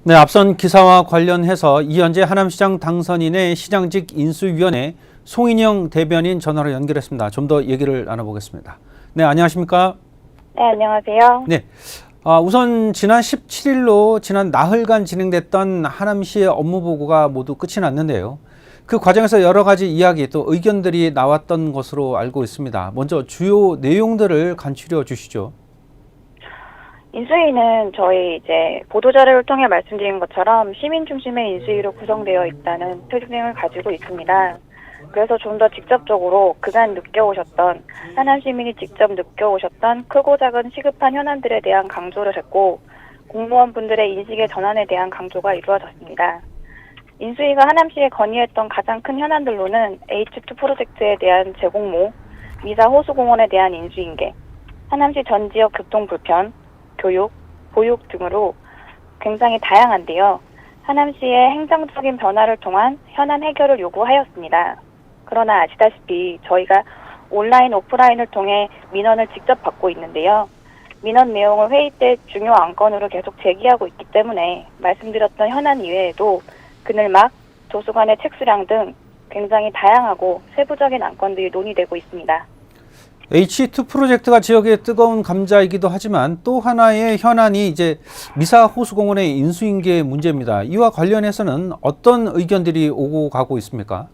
네, 앞선 기사와 관련해서 이현재 하남시장 당선인의 시장직 인수위원회 송인영 대변인 전화로 연결했습니다. 좀 더 얘기를 나눠보겠습니다. 네, 안녕하십니까? 네, 안녕하세요. 네, 우선 지난 17일로 지난 나흘간 진행됐던 하남시의 업무 보고가 모두 끝이 났는데요. 그 과정에서 여러 가지 이야기 또 의견들이 나왔던 것으로 알고 있습니다. 먼저 주요 내용들을 간추려 주시죠. 인수위는 저희 보도자료를 통해 말씀드린 것처럼 시민 중심의 인수위로 구성되어 있다는 특징을 가지고 있습니다. 그래서 좀 더 직접적으로 그간 느껴오셨던, 하남 시민이 직접 느껴오셨던 크고 작은 시급한 현안들에 대한 강조를 했고, 공무원분들의 인식의 전환에 대한 강조가 이루어졌습니다. 인수위가 하남시에 건의했던 가장 큰 현안들로는 H2 프로젝트에 대한 재공모, 미사 호수공원에 대한 인수인계, 하남시 전 지역 교통 불편, 교육, 보육 등으로 굉장히 다양한데요. 하남시의 행정적인 변화를 통한 현안 해결을 요구하였습니다. 그러나 아시다시피 저희가 온라인, 오프라인을 통해 민원을 직접 받고 있는데요. 민원 내용을 회의 때 중요 안건으로 계속 제기하고 있기 때문에 말씀드렸던 현안 이외에도 그늘막, 도서관의 책 수량 등 굉장히 다양하고 세부적인 안건들이 논의되고 있습니다. H2 프로젝트가 지역의 뜨거운 감자이기도 하지만 또 하나의 현안이 미사 호수공원의 인수인계 문제입니다. 이와 관련해서는 어떤 의견들이 오고 가고 있습니까?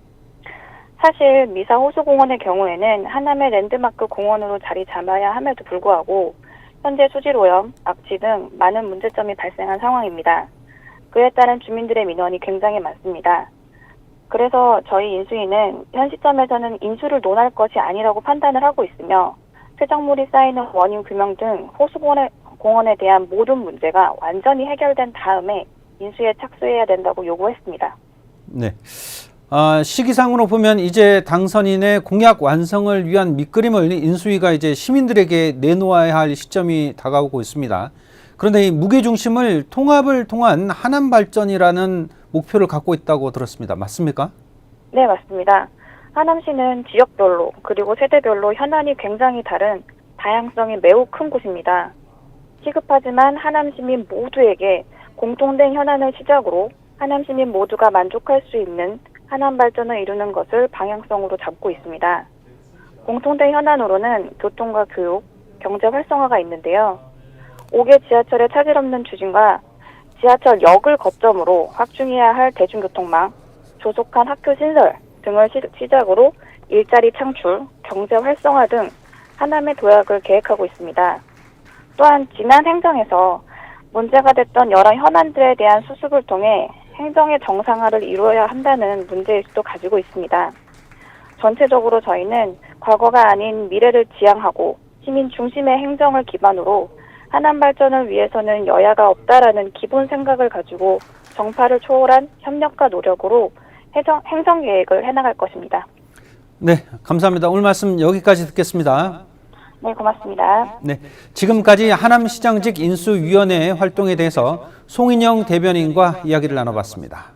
사실 미사 호수공원의 경우에는 하남의 랜드마크 공원으로 자리 잡아야 함에도 불구하고 현재 수질오염, 악취 등 많은 문제점이 발생한 상황입니다. 그에 따른 주민들의 민원이 굉장히 많습니다. 그래서 저희 인수위는 현 시점에서는 인수를 논할 것이 아니라고 판단을 하고 있으며 폐적물이 쌓이는 원인 규명 등 호수공원에 대한 모든 문제가 완전히 해결된 다음에 인수에 착수해야 된다고 요구했습니다. 네. 시기상으로 보면 이제 당선인의 공약 완성을 위한 밑그림을 인수위가 시민들에게 내놓아야 할 시점이 다가오고 있습니다. 그런데 이 무게중심을 통합을 통한 하남 발전이라는 목표를 갖고 있다고 들었습니다. 맞습니까? 네, 맞습니다. 하남시는 지역별로 그리고 세대별로 현안이 굉장히 다른 다양성이 매우 큰 곳입니다. 시급하지만 하남 시민 모두에게 공통된 현안을 시작으로 하남 시민 모두가 만족할 수 있는 하남 발전을 이루는 것을 방향성으로 잡고 있습니다. 공통된 현안으로는 교통과 교육, 경제 활성화가 있는데요. 5개 지하철의 차질 없는 추진과 지하철역을 거점으로 확충해야 할 대중교통망, 조속한 학교 신설 등을 시작으로 일자리 창출, 경제 활성화 등 하남의 도약을 계획하고 있습니다. 또한 지난 행정에서 문제가 됐던 여러 현안들에 대한 수습을 통해 행정의 정상화를 이루어야 한다는 문제의식도 가지고 있습니다. 전체적으로 저희는 과거가 아닌 미래를 지향하고 시민 중심의 행정을 기반으로 하남 발전을 위해서는 여야가 없다라는 기본 생각을 가지고 정파를 초월한 협력과 노력으로 행정 계획을 해나갈 것입니다. 네, 감사합니다. 오늘 말씀 여기까지 듣겠습니다. 네, 고맙습니다. 네, 지금까지 하남시장직 인수위원회 활동에 대해서 송인영 대변인과 이야기를 나눠봤습니다.